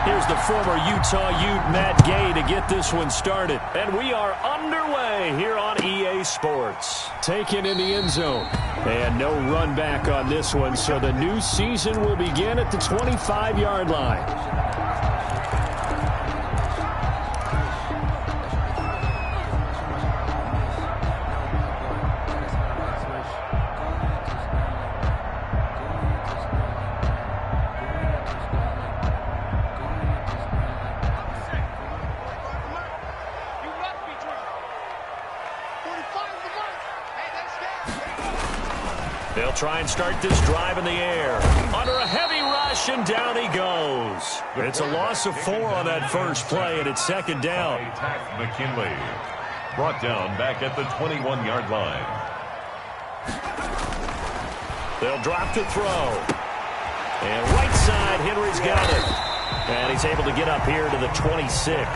Here's the former Utah Ute, Matt Gay, to get this one started. And we are underway here on EA Sports. Taken in the end zone. And no run back on this one, so the new season will begin at the 25-yard line. They'll try and start this drive in the air. Under a heavy rush, and down he goes. It's a loss of 4 on that first play, and it's second down. McKinley brought down back at the 21-yard line. They'll drop to throw. And right side, Henry's got it. And he's able to get up here to the 26.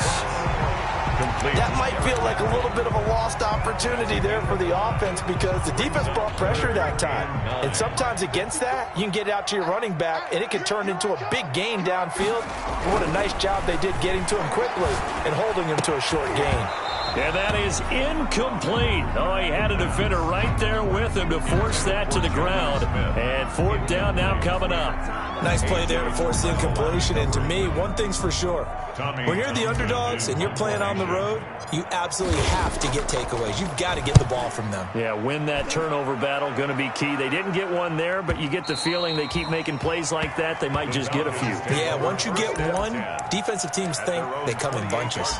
That might feel like a little bit of a lost opportunity there for the offense because the defense brought pressure that time. And sometimes against that, you can get it out to your running back, and it can turn into a big gain downfield. And what a nice job they did getting to him quickly and holding him to a short gain. And that is incomplete. Oh, he had a defender right there with him to force that to the ground. And fourth down now coming up. Nice play there to force the incompletion. And to me, one thing's for sure. When you're the underdogs and you're playing on the road, you absolutely have to get takeaways. You've got to get the ball from them. Yeah, win that turnover battle, going to be key. They didn't get one there, but you get the feeling they keep making plays like that, they might just get a few. Yeah, once you get one, defensive teams think they come in bunches.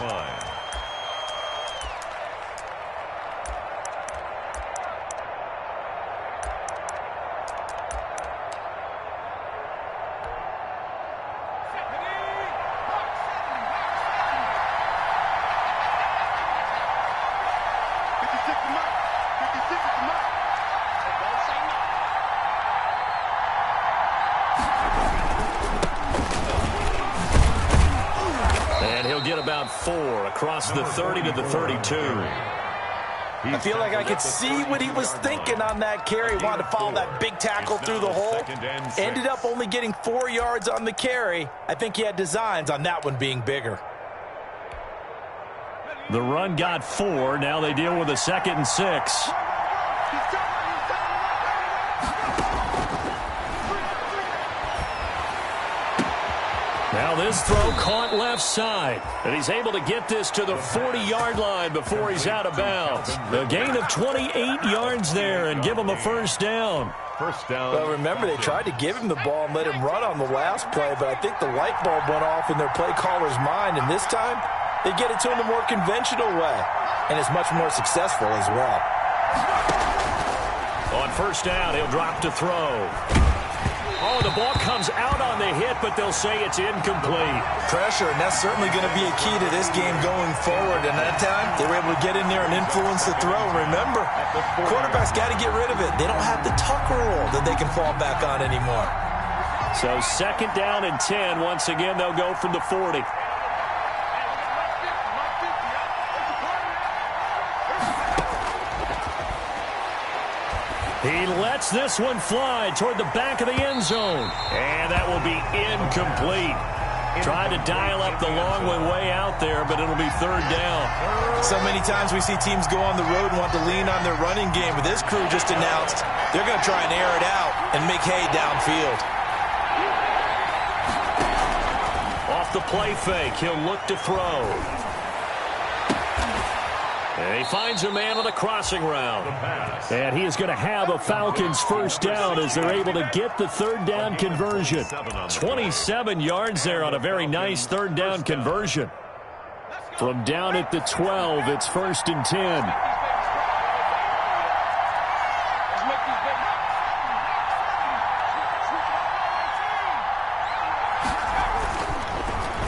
About 4 across the 30 to the 32. I feel like I could see what he was thinking on that carry. Wanted to follow that big tackle through the hole. Ended up only getting 4 yards on the carry. I think he had designs on that one being bigger. The run got 4. Now they deal with a 2nd and 6. Now this throw caught left side. And he's able to get this to the 40-yard line before he's out of bounds. A gain of 28 yards there and give him a first down. First down. Well, remember, they tried to give him the ball and let him run on the last play, but I think the light bulb went off in their play caller's mind, and this time they get it to him the more conventional way, and it's much more successful as well. On first down, he'll drop to throw. Oh, the ball comes out on the hit, but they'll say it's incomplete. Pressure, and that's certainly going to be a key to this game going forward. And that time, they were able to get in there and influence the throw. Remember, quarterbacks got to get rid of it. They don't have the tuck rule that they can fall back on anymore. So second down and 10. Once again, they'll go from the 40. He lets this one fly toward the back of the end zone. And that will be incomplete. Trying to dial up the long one way out there, but it'll be third down. So many times we see teams go on the road and want to lean on their running game, but this crew just announced they're going to try and air it out and make hay downfield. Off the play fake, he'll look to throw. And he finds a man on a crossing route. And he is going to have a Falcons first down as they're able to get the third down conversion. 27 yards there on a very nice third down conversion. From down at the 12, it's 1st and 10.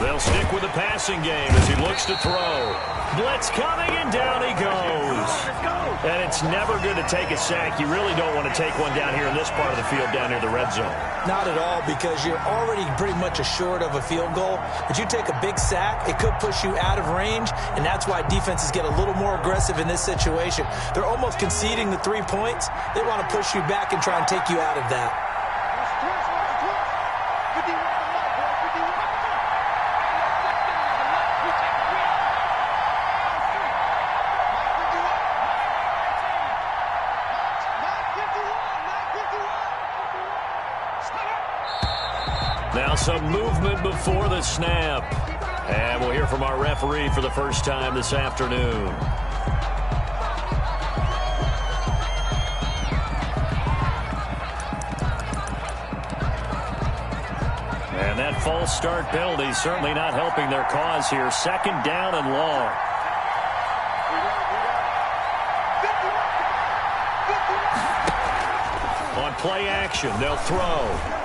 They'll stick with the passing game as he looks to throw. Blitz coming, and down he goes. And it's never good to take a sack. You really don't want to take one down here in this part of the field down near the red zone. Not at all, because you're already pretty much assured of a field goal. But you take a big sack, it could push you out of range, and that's why defenses get a little more aggressive in this situation. They're almost conceding the 3 points. They want to push you back and try and take you out of that. Now some movement before the snap. And we'll hear from our referee for the first time this afternoon. And that false start penalty certainly not helping their cause here. Second down and long. On play action, they'll throw.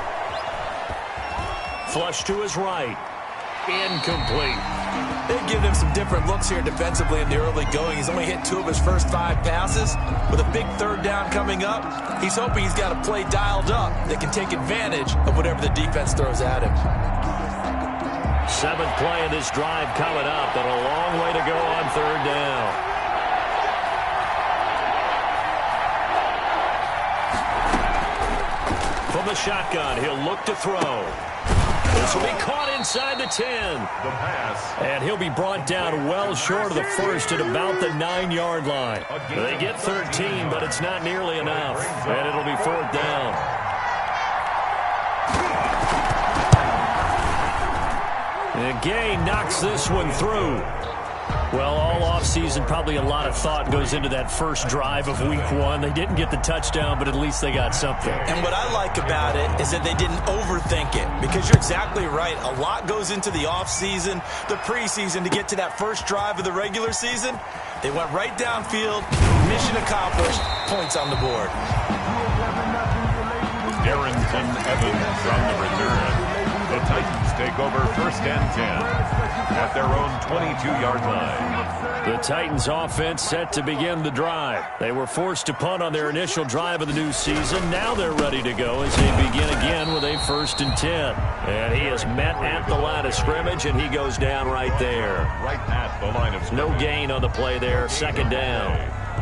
Flush to his right. Incomplete. They give him some different looks here defensively in the early going. He's only hit 2 of his first 5 passes. With a big third down coming up, he's hoping he's got a play dialed up that can take advantage of whatever the defense throws at him. 7th play of this drive coming up, and a long way to go on third down. From the shotgun, he'll look to throw. This will be caught inside the 10. The pass. And he'll be brought down well short of the first at about the 9-yard line. They get 13, but it's not nearly enough. And it'll be 4th down. And Gay knocks this one through. Well, all offseason, probably a lot of thought goes into that first drive of week 1. They didn't get the touchdown, but at least they got something. And what I like about it is that they didn't overthink it, because you're exactly right. A lot goes into the offseason, the preseason, to get to that first drive of the regular season. They went right downfield, mission accomplished, points on the board. Darrington Evans on the return. The Titans take over 1st and 10 at their own 22-yard line. The Titans offense set to begin the drive. They were forced to punt on their initial drive of the new season. Now they're ready to go as they begin again with a 1st and 10. And he is met at the line of scrimmage, and he goes down right there. Right at the line of scrimmage. No gain on the play there. 2nd down.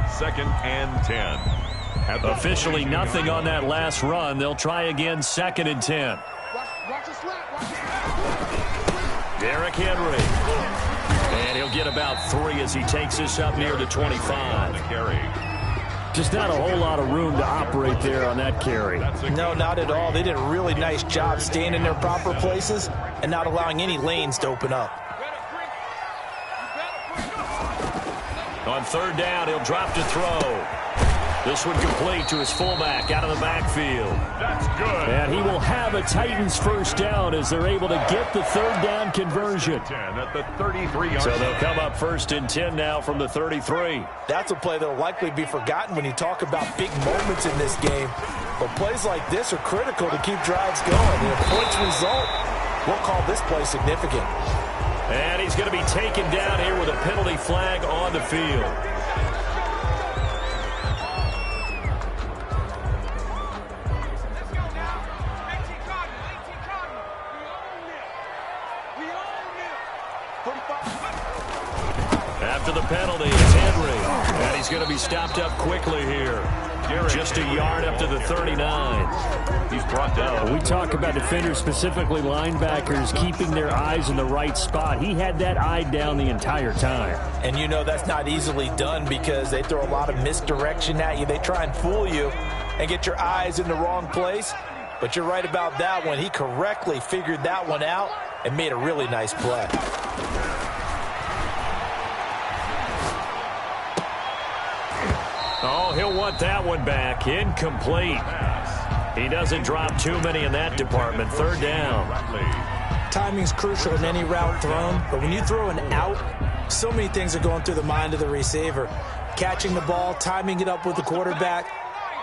2nd and 10. Officially nothing on that last run. They'll try again 2nd and 10. Derrick Henry. And he'll get about 3 as he takes this up near the 25. Just not a whole lot of room to operate there on that carry. No, not at all. They did a really nice job staying in their proper places and not allowing any lanes to open up. On 3rd down, he'll drop to throw. This one complete to his fullback out of the backfield. That's good. And he will have a Titans 1st down as they're able to get the 3rd down conversion. 10 at the 33-yard. So they'll come up 1st and 10 now from the 33. That's a play that will likely be forgotten when you talk about big moments in this game. But plays like this are critical to keep drives going. And if points result, we'll call this play significant. And he's going to be taken down here with a penalty flag on the field. After the penalty, it's Henry. And he's going to be stopped up quickly here. Just a yard up to the 39. He's brought down. We talk about defenders, specifically linebackers, keeping their eyes in the right spot. He had that eye down the entire time. And you know that's not easily done because they throw a lot of misdirection at you. They try and fool you and get your eyes in the wrong place. But you're right about that one. He correctly figured that one out and made a really nice play. Oh, he'll want that one back. Incomplete. He doesn't drop too many in that department. 3rd down. Timing's crucial in any route thrown, but when you throw an out, so many things are going through the mind of the receiver. Catching the ball, timing it up with the quarterback.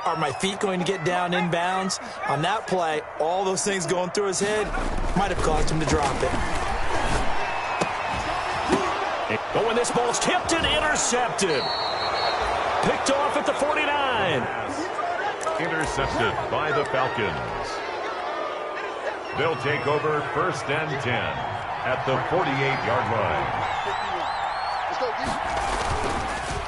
Are my feet going to get down inbounds? On that play, all those things going through his head might have caused him to drop it. But when this ball's tipped and intercepted. Picked off at the 49. Intercepted by the Falcons. They'll take over 1st and 10 at the 48-yard line.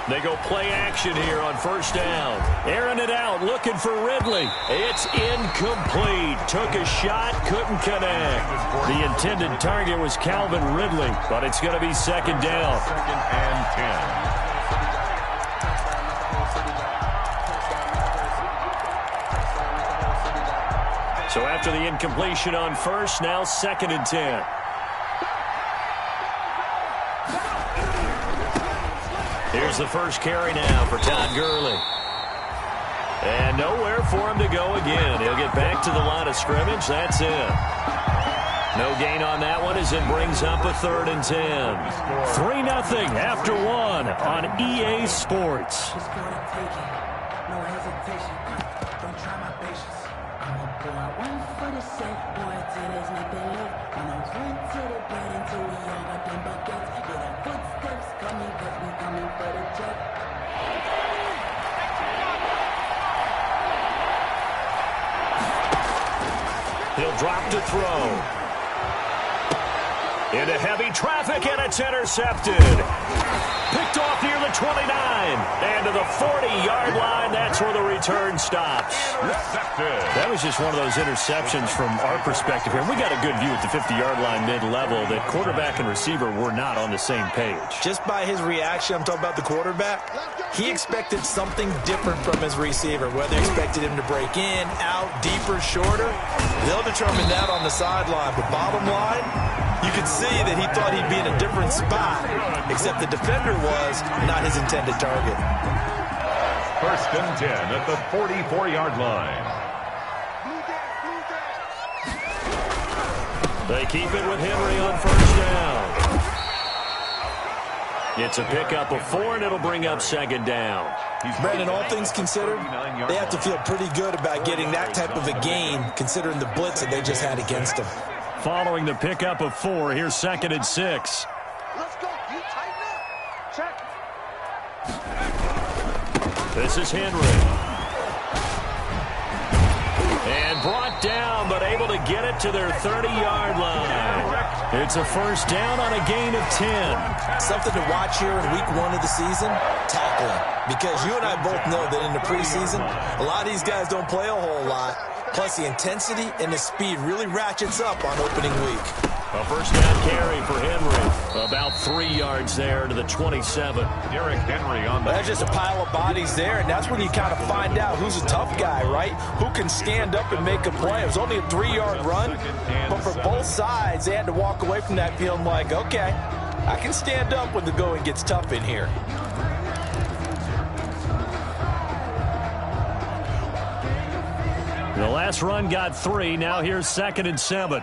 They go play action here on 1st down. Airing it out, looking for Ridley. It's incomplete. Took a shot, couldn't connect. The intended target was Calvin Ridley, but it's going to be 2nd down. 2nd and 10. So after the incompletion on first, now 2nd and 10. Here's the first carry now for Todd Gurley. And nowhere for him to go again. He'll get back to the line of scrimmage. That's it. No gain on that one as it brings up a 3rd and 10. 3-0 after 1 on EA Sports. He'll drop to throw. Into heavy traffic, and it's intercepted. Picked off near the 29. And to the 40-yard line, that's where the return stops. That was just one of those interceptions from our perspective here. We got a good view at the 50-yard line mid-level that quarterback and receiver were not on the same page. Just by his reaction, I'm talking about the quarterback, he expected something different from his receiver, whether he expected him to break in, out, deeper, shorter. They'll determine that on the sideline. But bottom line, you could see that he thought he'd be in a different spot, except the defender was not his intended target. 1st and 10 at the 44-yard line. They keep it with Henry on 1st down. It's a pickup of 4, and it'll bring up 2nd down. Brandon, all things considered, they have to feel pretty good about getting that type of a gain, considering the blitz that they just had against them. Following the pickup of 4, here's 2nd and 6. Let's go. You tighten up. Check. This is Henry. And brought down, but able to get it to their 30-yard line. It's a 1st down on a gain of 10. Something to watch here in week 1 of the season, tackling. Because you and I both know that in the preseason, a lot of these guys don't play a whole lot. Plus, the intensity and the speed really ratchets up on opening week. A 1st down carry for Henry. About 3 yards there to the 27. Derrick Henry on the... That's just a pile of bodies there, and that's when you kind of find out who's a tough guy, right? Who can stand up and make a play. It was only a 3-yard run, but for both sides, they had to walk away from that feeling like, okay, I can stand up when the going gets tough in here. The last run got 3. Now here's 2nd and 7.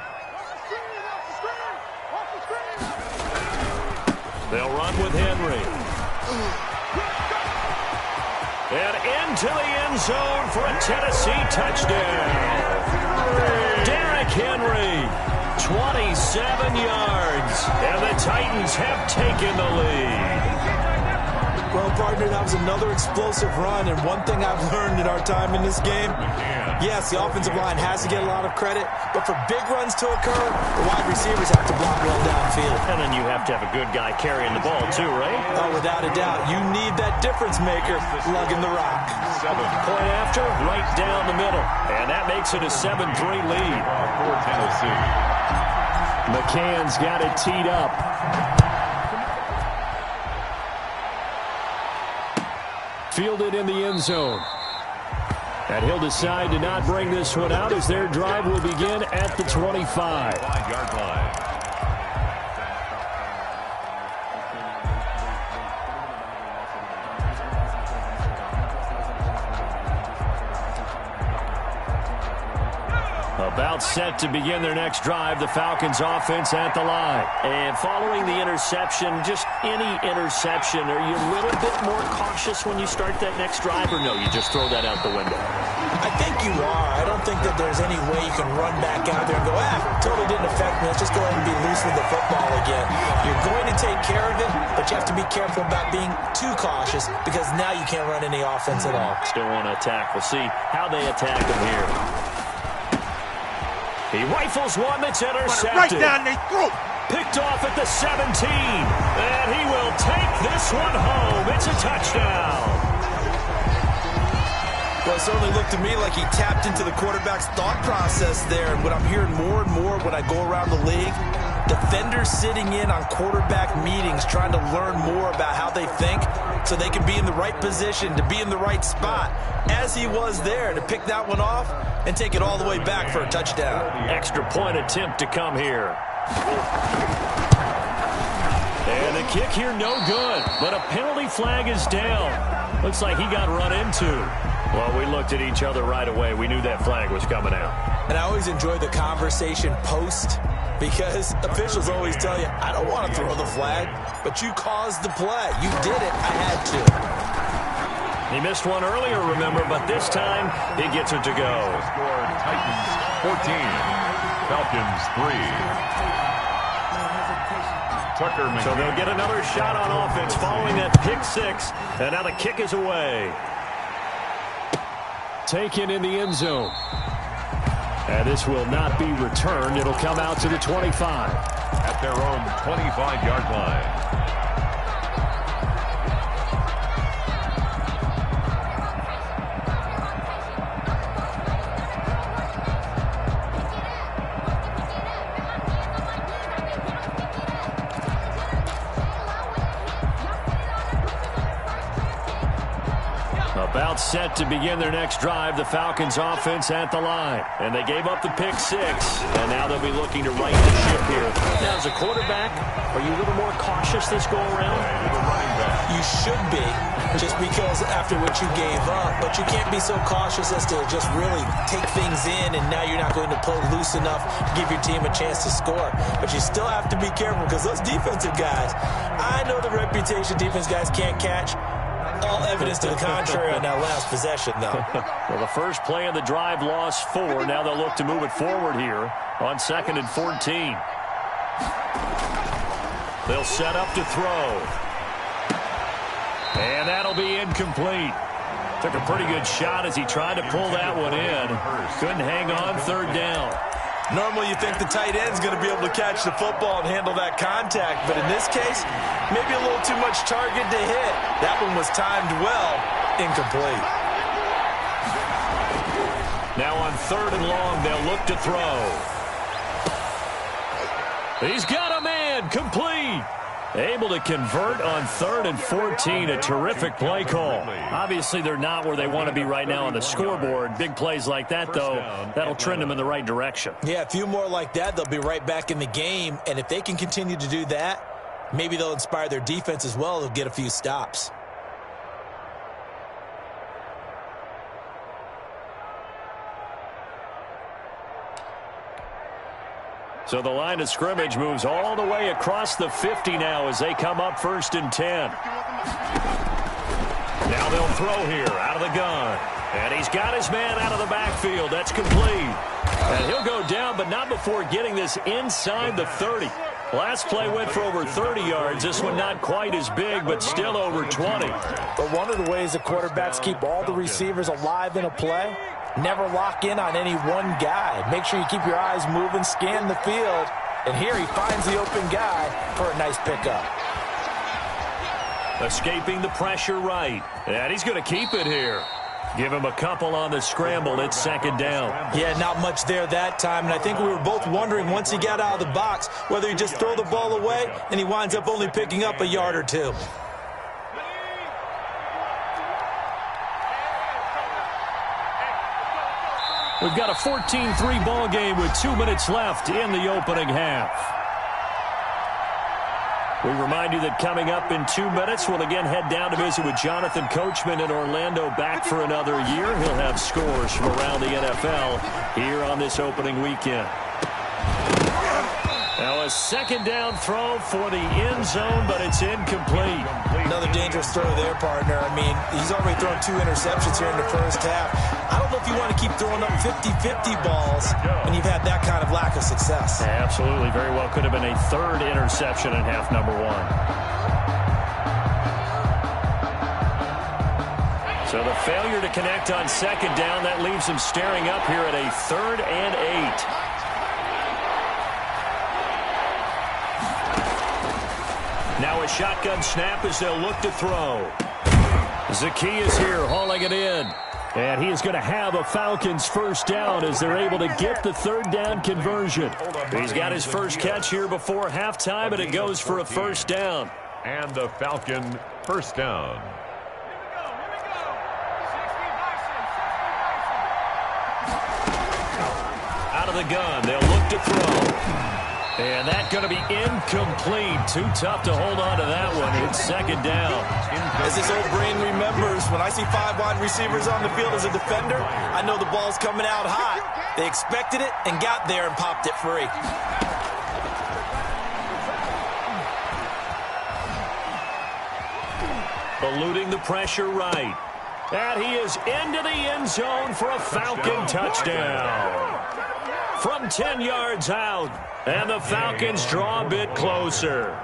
They'll run with Henry. And into the end zone for a Tennessee touchdown. Derrick Henry, 27 yards. And the Titans have taken the lead. Well, partner, that was another explosive run, and one thing I've learned in our time in this game, yes, the offensive line has to get a lot of credit, but for big runs to occur, the wide receivers have to block well downfield. And then you have to have a good guy carrying the ball, too, right? Oh, without a doubt. You need that difference maker lugging the rock. Point after, right down the middle. And that makes it a 7-3 lead. For Tennessee. McCann's got it teed up. Fielded in the end zone. And he'll decide to not bring this one out as their drive will begin at the 25. 5-yard line. About set to begin their next drive, the Falcons offense at the line. And following the interception, just any interception, are you a little bit more cautious when you start that next drive, or no, you just throw that out the window? I think you are. I don't think that there's any way you can run back out there and go, totally didn't affect me. Let's just go ahead and be loose with the football again. You're going to take care of it, but you have to be careful about being too cautious because now you can't run any offense at all. Still want to attack. We'll see how they attack him here. He rifles one that's intercepted. Right down their throat. Picked off at the 17. And he will take this one home. It's a touchdown. Well, it certainly looked to me like he tapped into the quarterback's thought process there. And what I'm hearing more and more when I go around the league, defenders sitting in on quarterback meetings trying to learn more about how they think. so they can be in the right position, to be in the right spot, as he was there, to pick that one off and take it all the way back for a touchdown. Extra point attempt to come here. And the kick here, no good, but a penalty flag is down. Looks like he got run into. Well, we looked at each other right away. We knew that flag was coming out. And I always enjoy the conversation post, because officials always tell you, I don't want to throw the flag, but you caused the play. You did it. I had to. He missed one earlier, remember, but this time he gets it to go. Score Titans 14, Falcons 3. So they'll get another shot on offense following that pick six, and now the kick is away. Taken in the end zone. And this will not be returned. It'll come out to the 25. At their own 25-yard line. About set to begin their next drive, the Falcons offense at the line. And they gave up the pick six, and now they'll be looking to right the ship here. Now, as a quarterback, are you a little more cautious this go-around? You should be, just because after what you gave up, but you can't be so cautious as to just really take things in, and now you're not going to play loose enough to give your team a chance to score. But you still have to be careful, because those defensive guys, I know the reputation defense guys can't catch. All evidence to the contrary on that last possession, though. Well, the first play of the drive lost 4. Now they'll look to move it forward here on 2nd and 14. They'll set up to throw. And that'll be incomplete. Took a pretty good shot as he tried to pull that one in. Couldn't hang on, 3rd down. Normally you think the tight end's going to be able to catch the football and handle that contact, but in this case, maybe a little too much target to hit. That one was timed well, incomplete. Now on 3rd and long, they'll look to throw. He's got a man, complete. Able to convert on 3rd and 14, a terrific play call. Obviously, they're not where they want to be right now on the scoreboard. Big plays like that, though, that'll trend them in the right direction. Yeah, a few more like that, they'll be right back in the game. And if they can continue to do that, maybe they'll inspire their defense as well. They'll get a few stops. So the line of scrimmage moves all the way across the 50 now as they come up 1st and 10. Now they'll throw here out of the gun. And he's got his man out of the backfield. That's complete. And he'll go down, but not before getting this inside the 30. Last play went for over 30 yards. This one not quite as big, but still over 20. But one of the ways the quarterbacks keep all the receivers alive in a play, never lock in on any one guy. Make sure you keep your eyes moving, scan the field. And here he finds the open guy for a nice pickup. Escaping the pressure right. And he's going to keep it here. Give him a couple on the scramble. It's 2nd down. Yeah, not much there that time. And I think we were both wondering once he got out of the box whether he just throw the ball away and he winds up only picking up a yard or two. We've got a 14-3 ball game with 2 minutes left in the opening half. We remind you that coming up in 2 minutes, we'll again head down to visit with Jonathan Coachman in Orlando, back for another year. He'll have scores from around the NFL here on this opening weekend. Now a 2nd down throw for the end zone, but it's incomplete. Another dangerous throw there, partner. I mean, he's already thrown 2 interceptions here in the first half. I don't know if you want to keep throwing up 50-50 balls when you've had that kind of lack of success. Yeah, absolutely. Very well could have been a 3rd interception in half number 1. So the failure to connect on 2nd down, that leaves him staring up here at a 3rd and 8. Now a shotgun snap as they'll look to throw. Zacchaeus here hauling it in. And he is going to have a Falcons 1st down as they're able to get the 3rd down conversion. He's got his first catch here before halftime, and it goes for a 1st down. And the Falcon first down. Out of the gun, they'll look to throw. And that's going to be incomplete. Too tough to hold on to that one. It's second down. As this old brain remembers, when I see 5 wide receivers on the field as a defender, I know the ball's coming out hot. They expected it and got there and popped it free. Eluding the pressure right. And he is into the end zone for a Falcon touchdown. From 10 yards out. And the Falcons draw a bit closer.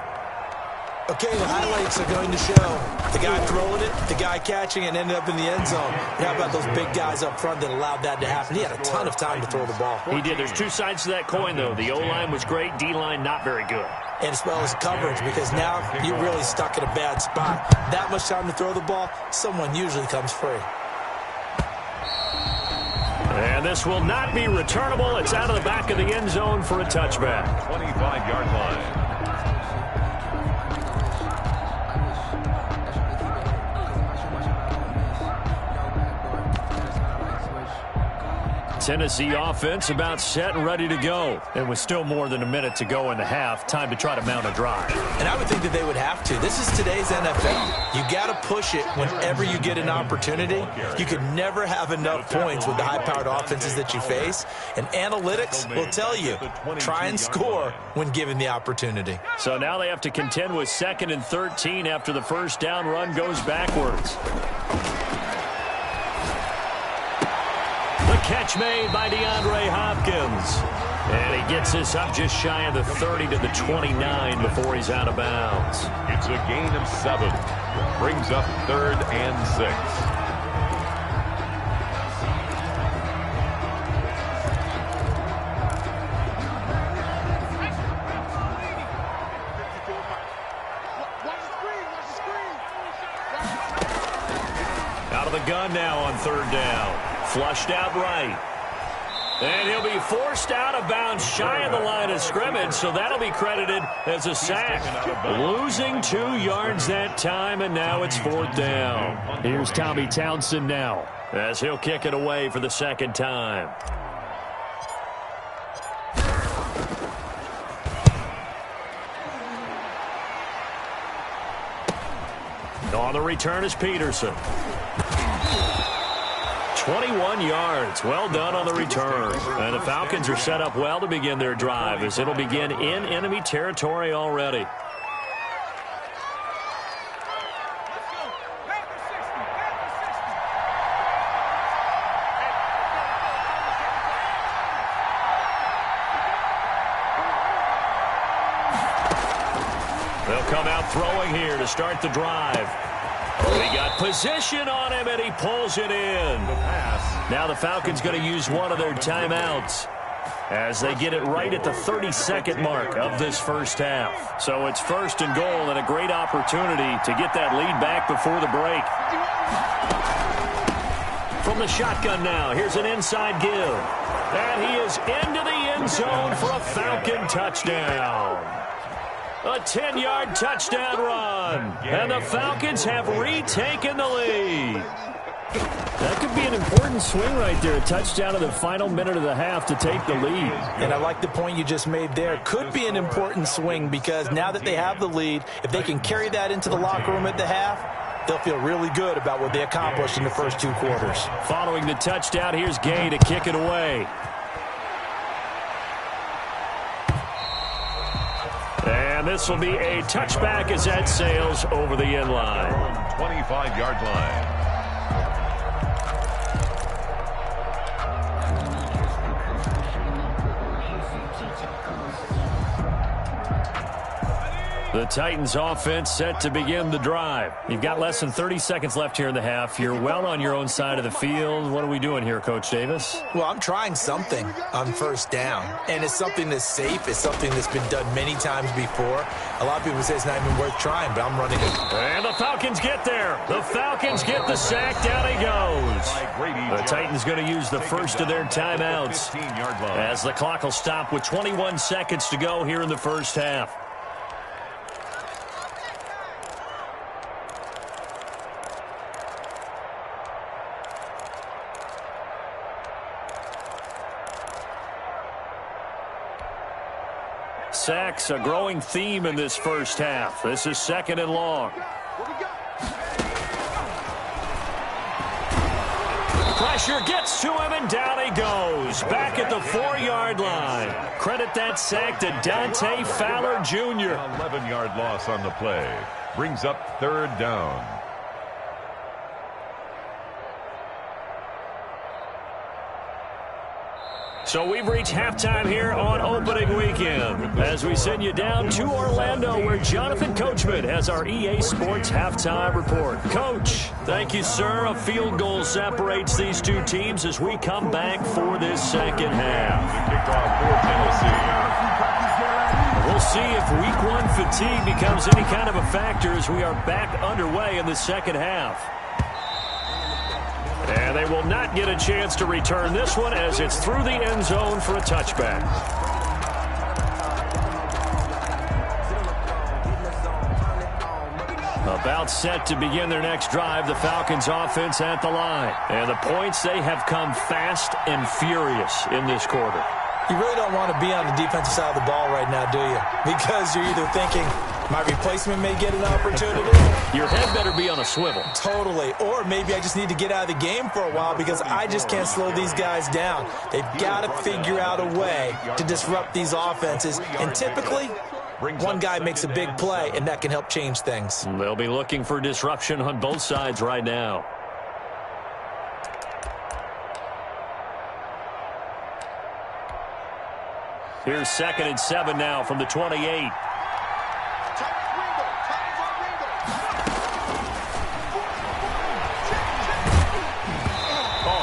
Okay, the highlights are going to show the guy throwing it, the guy catching it, and ended up in the end zone. But how about those big guys up front that allowed that to happen? He had a ton of time to throw the ball. He did. There's two sides to that coin, though. The O-line was great. D-line not very good. And as well as coverage, because now you're really stuck in a bad spot. That much time to throw the ball, someone usually comes free. And this will not be returnable. It's out of the back of the end zone for a touchback. 25-yard line. Tennessee offense about set and ready to go. And with still more than a minute to go in the half, time to try to mount a drive. And I would think that they would have to. This is today's NFL. You got to push it whenever you get an opportunity. You can never have enough points with the high-powered offenses that you face. And analytics will tell you, try and score when given the opportunity. So now they have to contend with 2nd and 13 after the first down run goes backwards. Catch made by DeAndre Hopkins. And he gets this up just shy of the 30 to the 29 before he's out of bounds. It's a gain of 7. Brings up 3rd and 6. Out of the gun now on 3rd down. Flushed out right. And he'll be forced out of bounds shy of the line of scrimmage, so that'll be credited as a sack. Losing 2 yards that time, and now it's 4th down. Here's Tommy Townsend now, as he'll kick it away for the 2nd time. On the return is Peterson. 21 yards. Well done on the return. And the Falcons are set up well to begin their drive as it'll begin in enemy territory already. They'll come out throwing here to start the drive. He got position on him, and he pulls it in. Now the Falcons going to use one of their timeouts as they get it right at the 32nd mark of this first half. So it's 1st and goal and a great opportunity to get that lead back before the break. From the shotgun now, here's an inside give. And he is into the end zone for a Falcon touchdown. A 10-yard touchdown run. And the Falcons have retaken the lead. That could be an important swing right there. A touchdown in the final minute of the half to take the lead. And I like the point you just made there. Could be an important swing because now that they have the lead, if they can carry that into the locker room at the half, they'll feel really good about what they accomplished in the first 2 quarters. Following the touchdown, here's Gay to kick it away. And this will be a touchback as that sails over the end line. 25-yard line. The Titans offense set to begin the drive. You've got less than 30 seconds left here in the half. You're well on your own side of the field. What are we doing here, Coach Davis? Well, I'm trying something on 1st down, and it's something that's safe. It's something that's been done many times before. A lot of people say it's not even worth trying, but I'm running it. And the Falcons get there. The Falcons get the sack. Down he goes. The Titans going to use the first of their timeouts as the clock will stop with 21 seconds to go here in the first half. Sacks, a growing theme in this first half. This is 2nd and long. Pressure gets to him, and down he goes. Back at the 4-yard line. Credit that sack to Dante Fowler Jr. 11-yard loss on the play. Brings up 3rd down. So we've reached halftime here on opening weekend as we send you down to Orlando where Jonathan Coachman has our EA Sports halftime report. Coach, thank you, sir. A field goal separates these two teams as we come back for this second half. Kickoff for Tennessee. We'll see if week 1 fatigue becomes any kind of a factor as we are back underway in the second half. And they will not get a chance to return this one as it's through the end zone for a touchback. About set to begin their next drive, the Falcons offense at the line. And the points, they have come fast and furious in this quarter. You really don't want to be on the defensive side of the ball right now, do you? Because you're either thinking, my replacement may get an opportunity. Your head better be on a swivel. Totally. Or maybe I just need to get out of the game for a while because I just can't slow these guys down. They've got to figure out a way to disrupt these offenses. And typically, one guy makes a big play, and that can help change things. They'll be looking for disruption on both sides right now. Here's 2nd and 7 now from the 28.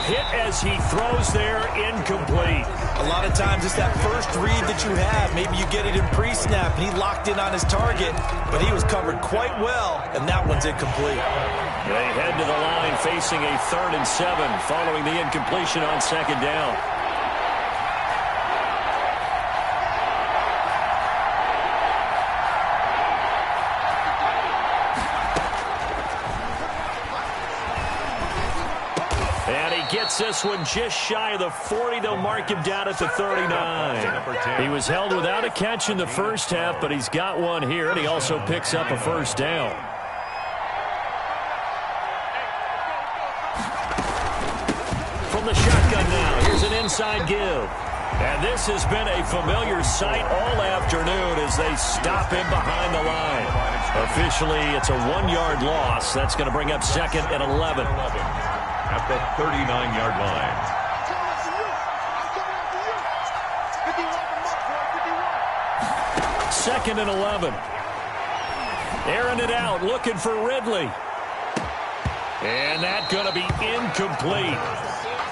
Hit as he throws there, incomplete. A lot of times it's that first read that you have. Maybe you get it in pre-snap, and he locked in on his target, but he was covered quite well, and that one's incomplete. They head to the line facing a 3rd and 7 following the incompletion on 2nd down. Gets this one just shy of the 40. They'll mark him down at the 39. He was held without a catch in the first half, but he's got one here, and he also picks up a 1st down. From the shotgun now, here's an inside give. And this has been a familiar sight all afternoon as they stop him behind the line. Officially, it's a 1-yard loss. That's going to bring up 2nd and 11. At the 39-yard line. 2nd and 11. Airing it out, looking for Ridley. And that's going to be incomplete.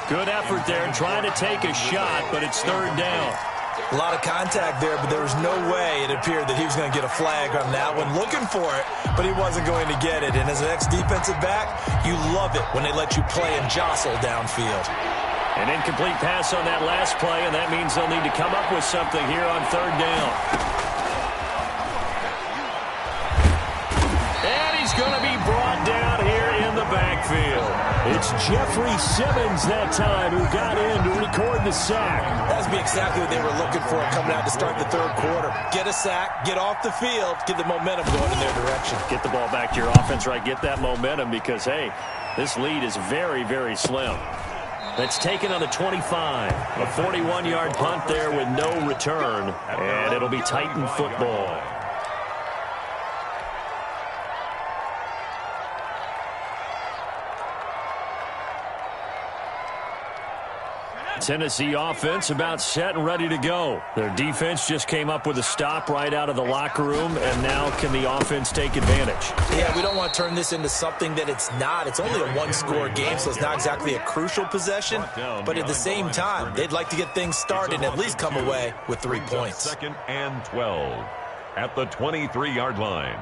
Good effort there, trying to take a shot, but it's 3rd down. A lot of contact there, but there was no way it appeared that he was going to get a flag on that one. Looking for it, but he wasn't going to get it. And as an ex-defensive back, you love it when they let you play and jostle downfield. An incomplete pass on that last play, and that means they'll need to come up with something here on 3rd down. And he's going to be brought down here in the backfield. It's Jeffrey Simmons that time who got in to record the sack. That would be exactly what they were looking for coming out to start the 3rd quarter. Get a sack, get off the field, get the momentum going in their direction. Get the ball back to your offense, right? Get that momentum because, hey, this lead is very, very slim. That's taken on the 25. A 41-yard punt there with no return, and it'll be Titan football. Tennessee offense about set and ready to go. Their defense just came up with a stop right out of the locker room, and now can the offense take advantage? Yeah, we don't want to turn this into something that it's not. It's only a 1-score game, so it's not exactly a crucial possession. But at the same time, they'd like to get things started and at least come away with 3 points. 2nd and 12 at the 23-yard line.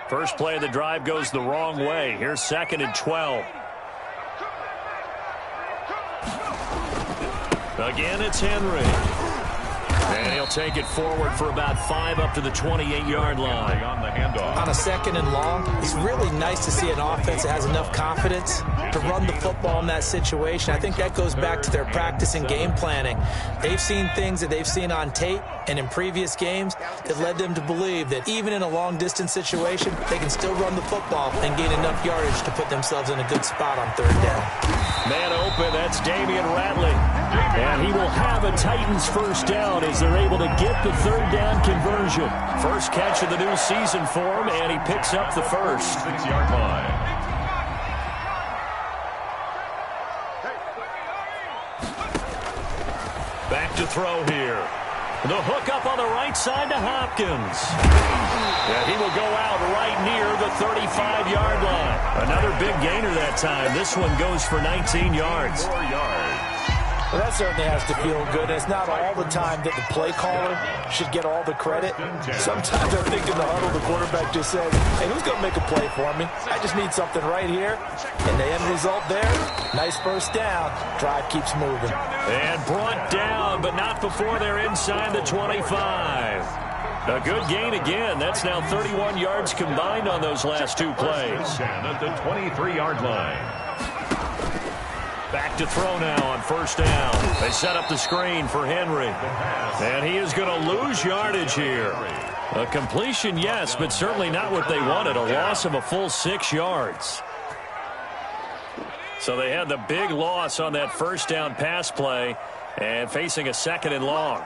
First play of the drive goes the wrong way. Here's 2nd and 12. Again, it's Henry. And he'll take it forward for about 5 up to the 28-yard line. On the handoff. On a 2nd and long, it's really nice to see an offense that has enough confidence to run the football in that situation. I think that goes back to their practice and game planning. They've seen things that they've seen on tape and in previous games that led them to believe that even in a long-distance situation, they can still run the football and gain enough yardage to put themselves in a good spot on 3rd down. Man open, that's Damian Ratley. And he will have a Titans first down as they're able to get the 3rd down conversion. First catch of the new season for him, and he picks up the first. 6-yard line. Back to throw here. The hook up on the right side to Hopkins. And he will go out right near the 35-yard line. Another big gainer that time. This one goes for 19 yards. 4 yards. Well, that certainly has to feel good. It's not all the time that the play caller should get all the credit. Sometimes I think in the huddle, the quarterback just says, hey, who's going to make a play for me? I just need something right here. And the end result there, nice first down. Drive keeps moving. And brought down, but not before they're inside the 25. A good gain again. That's now 31 yards combined on those last 2 plays. At the 23-yard line. Back to throw now on first down. They set up the screen for Henry. And he is going to lose yardage here. A completion, yes, but certainly not what they wanted. A loss of a full 6 yards. So they had the big loss on that first down pass play and facing a 2nd and long.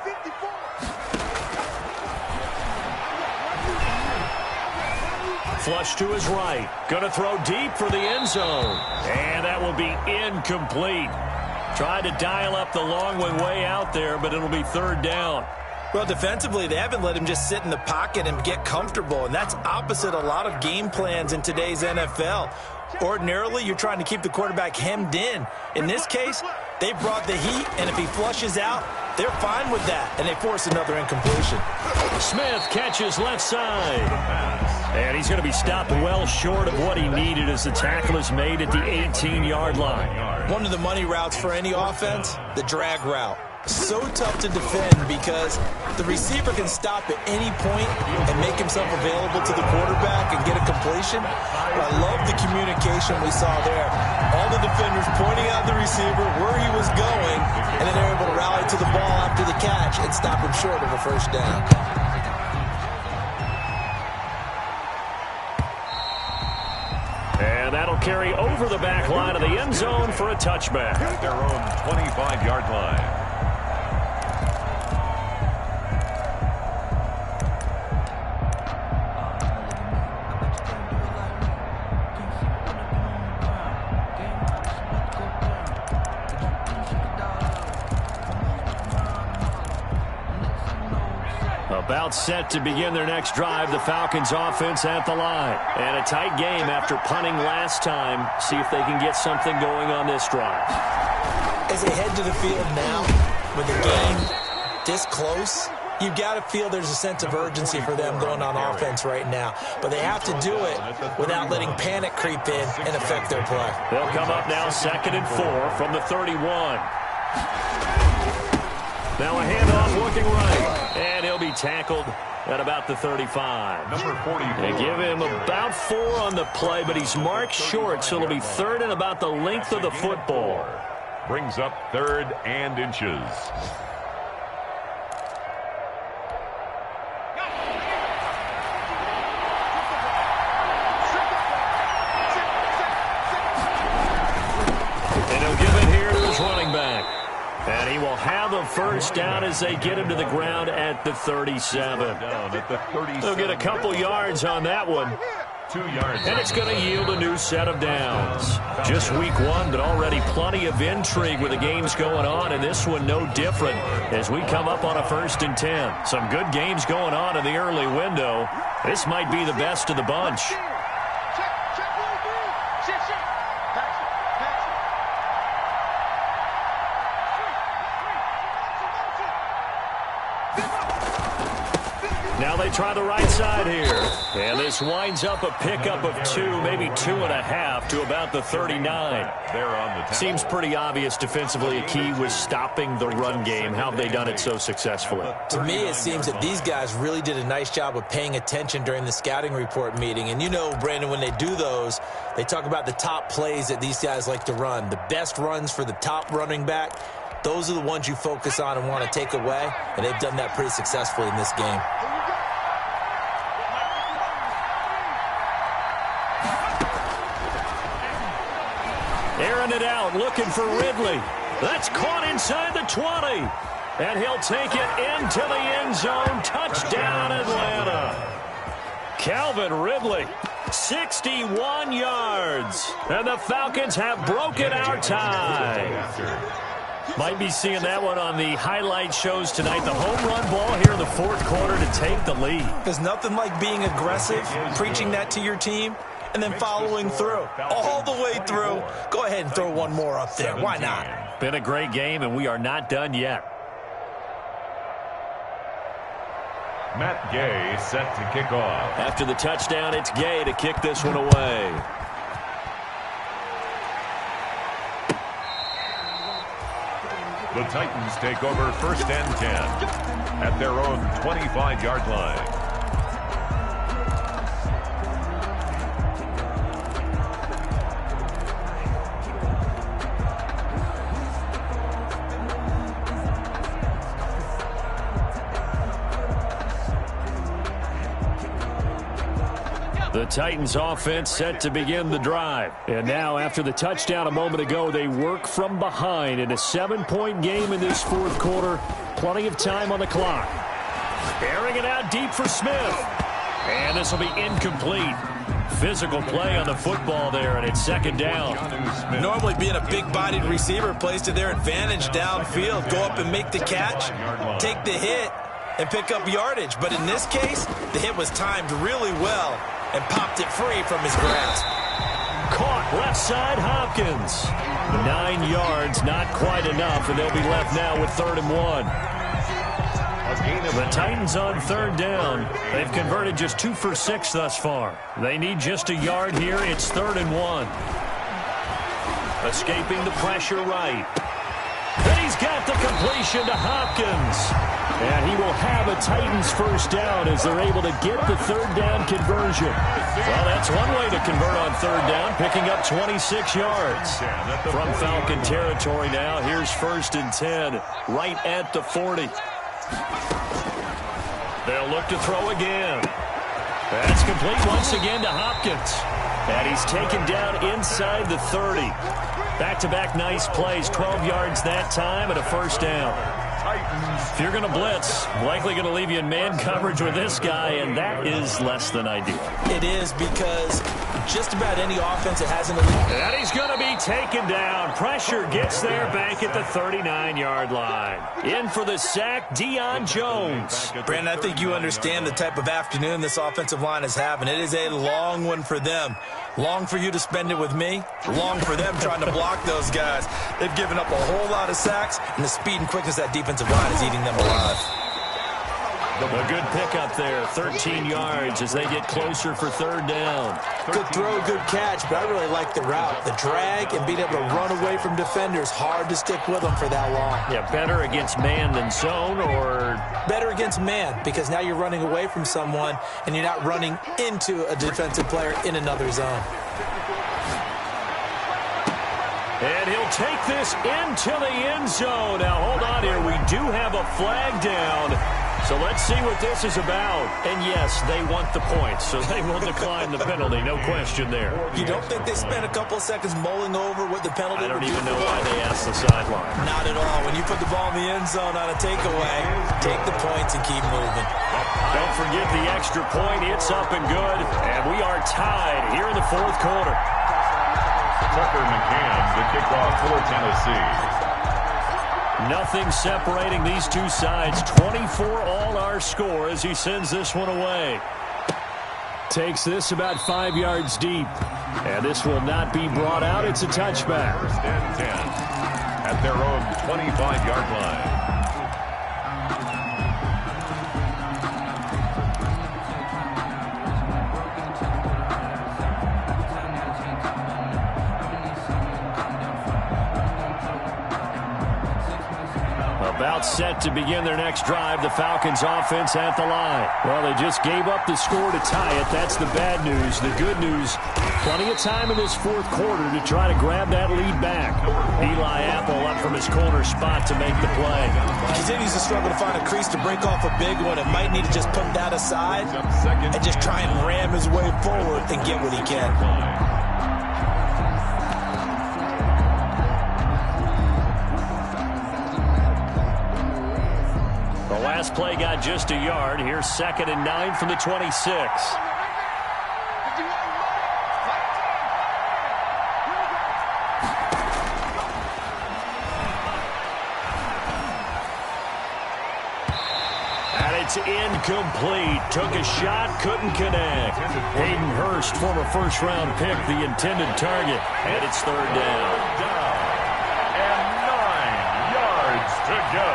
Flush to his right. Going to throw deep for the end zone. And that will be incomplete. Tried to dial up the long one way out there, but it'll be 3rd down. Well, defensively, they haven't let him just sit in the pocket and get comfortable, and that's opposite a lot of game plans in today's NFL. Ordinarily, you're trying to keep the quarterback hemmed in. In this case, they brought the heat, and if he flushes out, they're fine with that, and they force another incompletion. Smith catches left side. And he's going to be stopped well short of what he needed as the tackle is made at the 18-yard line. One of the money routes for any offense, the drag route. So tough to defend because the receiver can stop at any point and make himself available to the quarterback and get a completion. But I love the communication we saw there. All the defenders pointing out the receiver where he was going, and then they're able to rally to the ball after the catch and stop him short of a first down. And that'll carry over the back line of the end zone for a touchback. At their own 25-yard line. About set to begin their next drive, the Falcons offense at the line. And a tight game after punting last time. See if they can get something going on this drive. As they head to the field now, with the game this close, you've got to feel there's a sense of urgency for them going on offense right now. But they have to do it without letting panic creep in and affect their play. They'll come up now 2nd and 4 from the 31. Now a handoff looking right. And he'll be tackled at about the 35. Number 44. They give him about 4 on the play, but he's marked short, so it'll be 3rd and about the length of the football. Brings up 3rd and inches. And he'll give it here to his running back. And he will have a first down as they get him to the ground at the 37. Down at the 37. They'll get a couple yards on that one. 2 yards. And it's going to yield a new set of downs. Just week 1, but already plenty of intrigue with the games going on, and this one no different as we come up on a 1st and 10. Some good games going on in the early window. This might be the best of the bunch. Now they try the right side here. And this winds up a pickup of 2, maybe 2.5 to about the 39. Seems pretty obvious defensively. A key was stopping the run game. How have they done it so successfully? To me, it seems that these guys really did a nice job of paying attention during the scouting report meeting. And you know, Brandon, when they do those, they talk about the top plays that these guys like to run. The best runs for the top running back. Those are the ones you focus on and want to take away. And they've done that pretty successfully in this game. Airing it out, looking for Ridley. That's caught inside the 20. And he'll take it into the end zone. Touchdown, Atlanta. Calvin Ridley, 61 yards. And the Falcons have broken our tie. Might be seeing that one on the highlight shows tonight. The home run ball here in the fourth quarter to take the lead. There's nothing like being aggressive, preaching that to your team, and then following through. All the way through. Go ahead and throw one more up there. Why not? Been a great game, and we are not done yet. Matt Gay set to kick off. After the touchdown, it's Gay to kick this one away. The Titans take over first and 10 at their own 25-yard line. The Titans offense set to begin the drive. And now after the touchdown a moment ago, they work from behind in a 7-point game in this fourth quarter. Plenty of time on the clock. Airing it out deep for Smith. And this will be incomplete. Physical play on the football there, and it's second down. Normally being a big-bodied receiver plays to their advantage downfield. Go up and make the catch, take the hit, and pick up yardage. But in this case, the hit was timed really well and popped it free from his grasp. Caught left side, Hopkins. 9 yards, not quite enough, and they'll be left now with 3rd and 1. The Titans on 3rd down. They've converted just 2 for 6 thus far. They need just a yard here. It's 3rd and 1. Escaping the pressure right. Then he's got the completion to Hopkins. And he will have a Titans first down as they're able to get the 3rd down conversion. Well, that's one way to convert on 3rd down, picking up 26 yards. From Falcon territory now, here's 1st and 10, right at the 40. They'll look to throw again. That's complete once again to Hopkins. And he's taken down inside the 30. Back-to-back nice plays, 12 yards that time and a first down. If you're going to blitz, likely going to leave you in man coverage with this guy, and that is less than ideal. It is because just about any offense that has an elite. And he's going to be taken down. Pressure gets there back at the 39-yard line. In for the sack, Deion Jones. Brandon, I think you understand the type of afternoon this offensive line is having. It is a long one for them. Long for you to spend it with me. Long for them trying to block those guys. They've given up a whole lot of sacks, and the speed and quickness of that defensive line is eating them alive. A good pickup there, 13 yards as they get closer for 3rd down. Good throw, good catch, but I really like the route. The drag and being able to run away from defenders, hard to stick with them for that long. Yeah, better against man than zone, or? Better against man, because now you're running away from someone and you're not running into a defensive player in another zone. And he'll take this into the end zone. Now, hold on here. We do have a flag down. So let's see what this is about. And, yes, they want the points, so they will decline the penalty. No question there. You don't think they spent a couple of seconds mulling over what the penalty I don't would even do know why they asked the sideline. Not at all. When you put the ball in the end zone on a takeaway, take the points and keep moving. Don't forget the extra point. It's up and good. And we are tied here in the fourth quarter. Tucker McCann to kick off for Tennessee. Nothing separating these two sides. 24 all our score as he sends this one away. Takes this about 5 yards deep. And this will not be brought out. It's a touchback. 1st and 10 at their own 25-yard line. About set to begin their next drive, the Falcons offense at the line. Well, they just gave up the score to tie it. That's the bad news. The good news, plenty of time in this fourth quarter to try to grab that lead back. Eli Apple up from his corner spot to make the play. Continues to struggle to find a crease to break off a big one. It might need to just put that aside and just try and ram his way forward and get what he can. The last play got just a yard. Here's 2nd and 9 from the 26. And it's incomplete. Took a shot, couldn't connect. Hayden Hurst, former first-round pick, the intended target. And it's 3rd down. And 9 yards to go.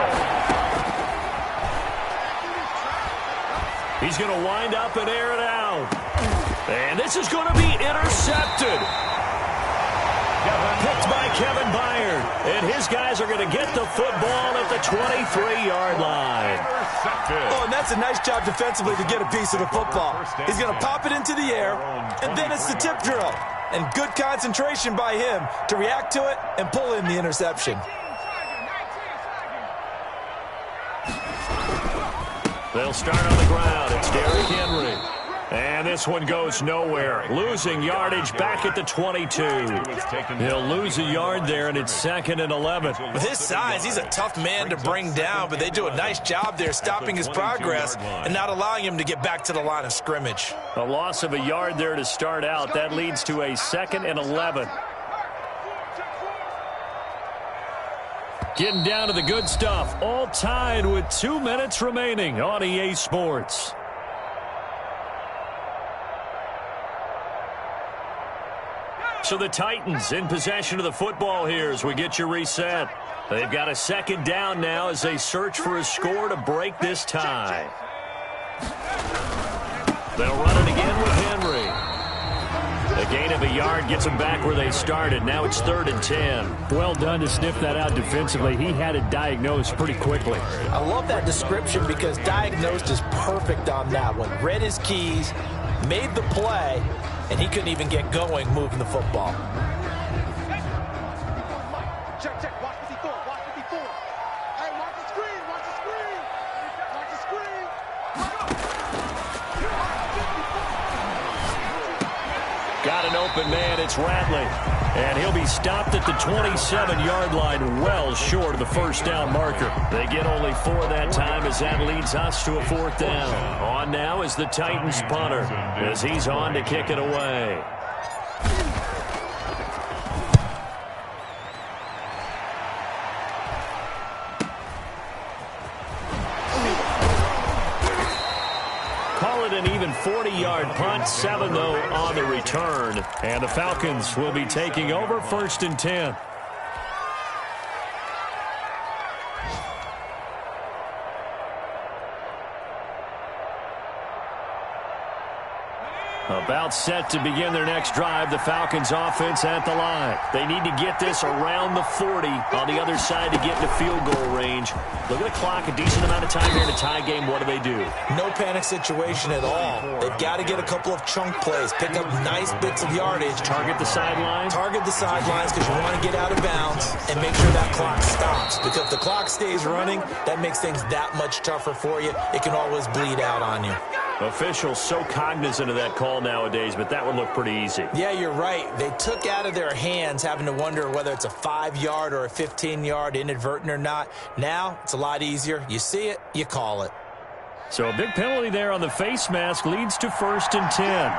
He's going to wind up and air it out. And this is going to be intercepted. Picked by Kevin Byard. And his guys are going to get the football at the 23-yard line. Oh, and that's a nice job defensively to get a piece of the football. He's going to pop it into the air, and then it's the tip drill. And good concentration by him to react to it and pull in the interception. They'll start on the ground. It's Derrick Henry. And this one goes nowhere. Losing yardage back at the 22. He'll lose a yard there, and it's 2nd and 11. With his size, he's a tough man to bring down, but they do a nice job there stopping his progress and not allowing him to get back to the line of scrimmage. A loss of a yard there to start out. That leads to a 2nd and 11. Getting down to the good stuff. All tied with 2 minutes remaining on EA Sports. So the Titans in possession of the football here as we get you reset. They've got a 2nd down now as they search for a score to break this tie. They'll run it again with Henry. A gain of a yard gets them back where they started. Now it's 3rd and 10. Well done to sniff that out defensively. He had it diagnosed pretty quickly. I love that description because diagnosed is perfect on that one. Read his keys, made the play, and he couldn't even get going moving the football. Check, check. Watch 54. Watch 54. Hey, watch the screen. Watch the screen. Watch the screen. Got an open man. It's Radley. And he'll be stopped at the 27-yard line, well short of the first down marker. They get only 4 that time as that leads us to a 4th down. On now is the Titans punter as he's on to kick it away. Call it an even 40-yard punt, 7 though on the return. And the Falcons will be taking over 1st and 10. About set to begin their next drive, the Falcons offense at the line. They need to get this around the 40 on the other side to get into field goal range. Look at the clock, a decent amount of time here in a tie game. What do? No panic situation at all. They've got to get a couple of chunk plays, pick up nice bits of yardage. Target the sideline. Target the sidelines because you want to get out of bounds and make sure that clock stops. Because if the clock stays running, that makes things that much tougher for you. It can always bleed out on you. Officials so cognizant of that call nowadays, but that would look pretty easy. Yeah, you're right. They took out of their hands having to wonder whether it's a 5-yard or a 15-yard inadvertent or not. Now, it's a lot easier. You see it, you call it. So a big penalty there on the face mask leads to 1st and 10.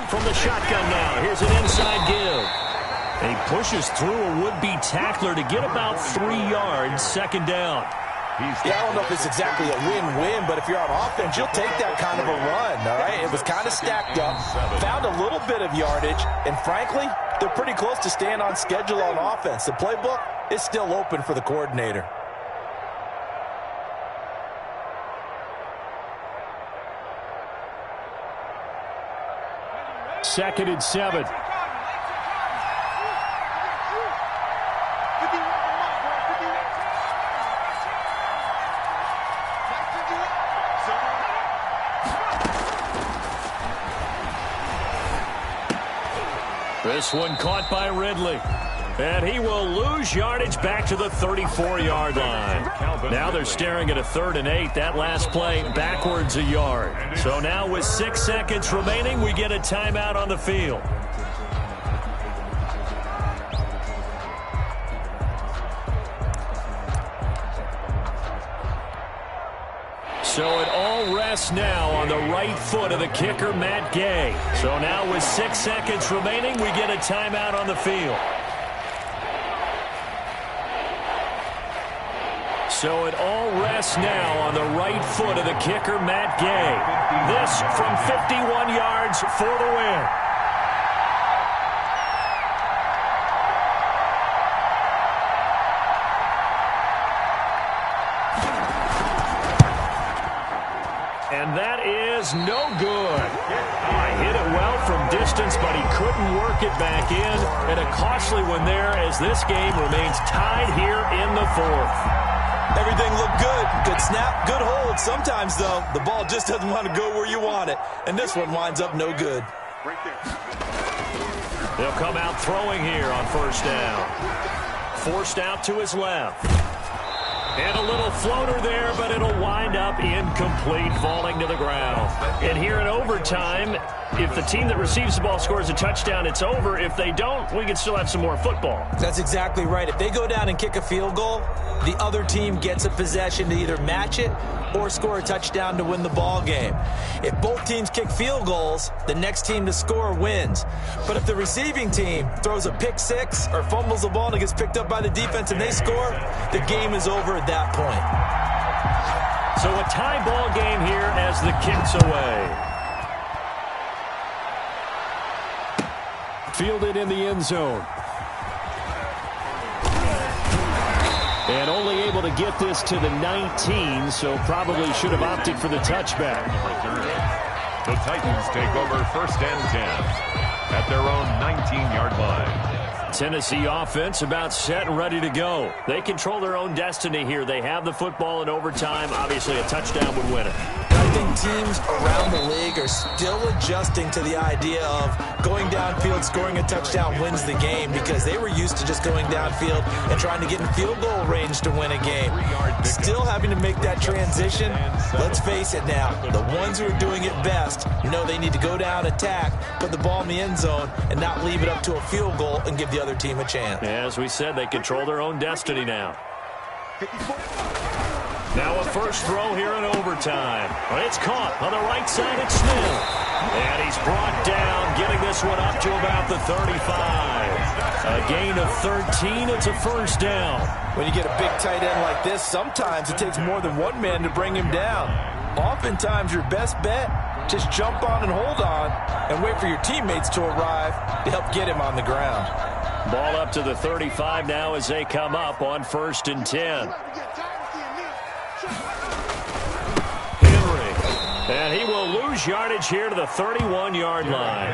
From the shotgun now, here's an inside give. And he pushes through a would-be tackler to get about 3 yards, 2nd down. Yeah, I don't know if it's exactly a win-win, but if you're on offense, you'll take that kind of a run, all right? It was kind of stacked up, found a little bit of yardage, and frankly, they're pretty close to staying on schedule on offense. The playbook is still open for the coordinator. Second and 7. This one caught by Ridley. And he will lose yardage back to the 34-yard line. Now they're staring at a 3rd and 8. That last play backwards a yard. So now with 6 seconds remaining, we get a timeout on the field. So it all rests now on the right foot of the kicker, Matt Gay. So now with 6 seconds remaining, we get a timeout on the field. So it all rests now on the right foot of the kicker, Matt Gay. This from 51 yards for the win. And that is no good. He hit it well from distance, but he couldn't work it back in. And a costly one there as this game remains tied here in the 4th. Everything looked good. Good snap, good hold. Sometimes, though, the ball just doesn't want to go where you want it. And this one winds up no good. They'll come out throwing here on 1st down. Forced out to his left. And a little floater there, but it'll wind up incomplete, falling to the ground. And here in overtime, if the team that receives the ball scores a touchdown, it's over. If they don't, we can still have some more football. That's exactly right. If they go down and kick a field goal, the other team gets a possession to either match it or score a touchdown to win the ball game. If both teams kick field goals, the next team to score wins. But if the receiving team throws a pick six or fumbles the ball and it gets picked up by the defense and they score, the game is over at that point. So a tie ball game here as the kick's away. Fielded in the end zone. And only able to get this to the 19, so probably should have opted for the touchback. The Titans take over 1st and 10 at their own 19-yard line. Tennessee offense about set and ready to go. They control their own destiny here. They have the football in overtime. Obviously, a touchdown would win it. I think teams around the league are still adjusting to the idea of going downfield, scoring a touchdown wins the game, because they were used to just going downfield and trying to get in field goal range to win a game. Still having to make that transition. Let's face it now, the ones who are doing it best know they need to go down, attack, put the ball in the end zone, and not leave it up to a field goal and give the other team a chance. As we said, they control their own destiny now. Now a first throw here in overtime. It's caught on the right side. It's Smith. And he's brought down, getting this one up to about the 35. A gain of 13. It's a first down. When you get a big tight end like this, sometimes it takes more than one man to bring him down. Oftentimes your best bet, just jump on and hold on and wait for your teammates to arrive to help get him on the ground. Ball up to the 35 now as they come up on 1st and 10. And he will lose yardage here to the 31-yard line.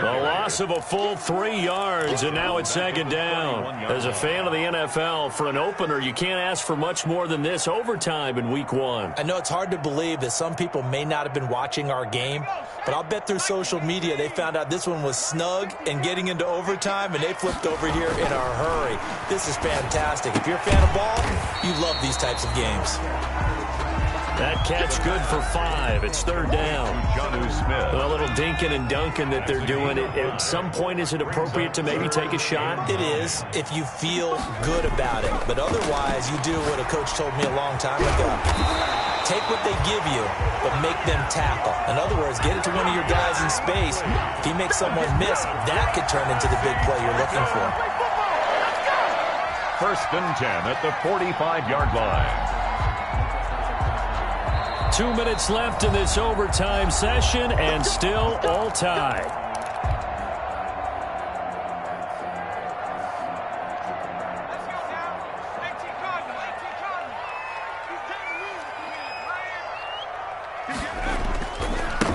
A loss of a full 3 yards, and now it's 2nd down. As a fan of the NFL, for an opener, you can't ask for much more than this overtime in Week 1. I know it's hard to believe that some people may not have been watching our game, but I'll bet through social media they found out this one was snug and getting into overtime, and they flipped over here in a hurry. This is fantastic. If you're a fan of ball, you love these types of games. That catch good for 5. It's 3rd down. A little dinking and dunking that they're doing. At some point, is it appropriate to maybe take a shot? It is, if you feel good about it. But otherwise, you do what a coach told me a long time ago. Take what they give you, but make them tackle. In other words, get it to one of your guys in space. If you make someone miss, that could turn into the big play you're looking for. 1st and 10 at the 45-yard line. 2 minutes left in this overtime session, and still all tied.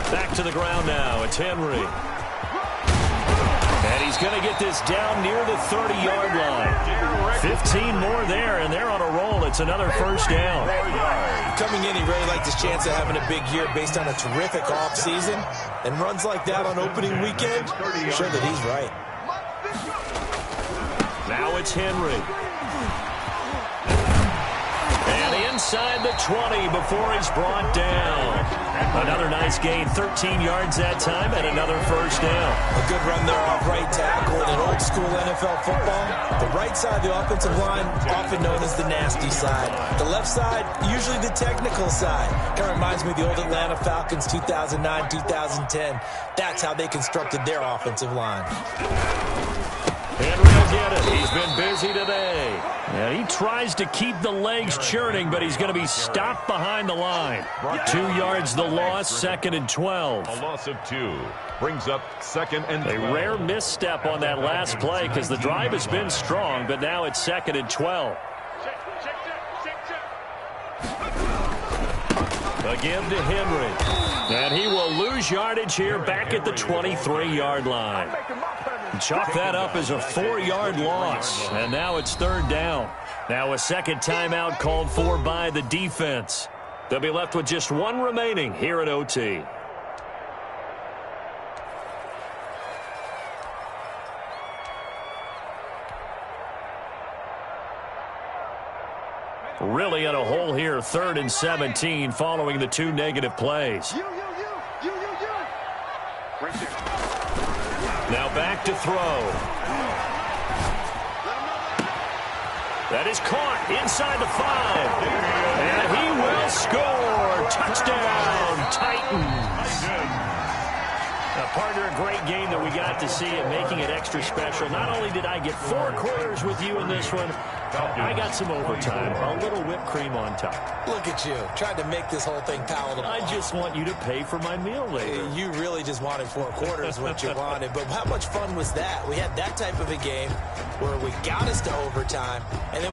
Back to the ground now. It's Henry. And he's going to get this down near the 30-yard line. 15 more there, and they're on a roll. It's another first down. Coming in, he really liked his chance of having a big year based on a terrific offseason. And runs like that on opening weekend, sure that he's right. it's Henry. And inside the 20 before he's brought down. Another nice gain, 13 yards that time, and another first down. A good run there off right tackle. In old school NFL football, the right side of the offensive line, often known as the nasty side. The left side, usually the technical side. Kind of reminds me of the old Atlanta Falcons 2009, 2010. That's how they constructed their offensive line. Henry will get it. He's been busy today. And he tries to keep the legs churning, but he's going to be stopped behind the line. 2 yards the loss, 2nd and 12. A loss of 2 brings up 2nd and 12. A rare misstep on that last play because the drive has been strong, but now it's 2nd and 12. A give to Henry. And he will lose yardage here back at the 23-yard line. Chalk that up as a 4-yard loss. And now it's 3rd down. Now a second timeout called for by the defense. They'll be left with just 1 remaining here at OT. Really in a hole here, 3rd and 17 following the 2 negative plays. Now back to throw. That is caught inside the 5. And he will score. Touchdown, Titans. Now, partner, a great game that we got to see and making it extra special. Not only did I get 4 quarters with you in this one, I got some overtime, a little whipped cream on top. Look at you, trying to make this whole thing palatable. I just want you to pay for my meal later. You really just wanted 4 quarters, what you wanted. But how much fun was that? We had that type of a game where we got us to overtime, and then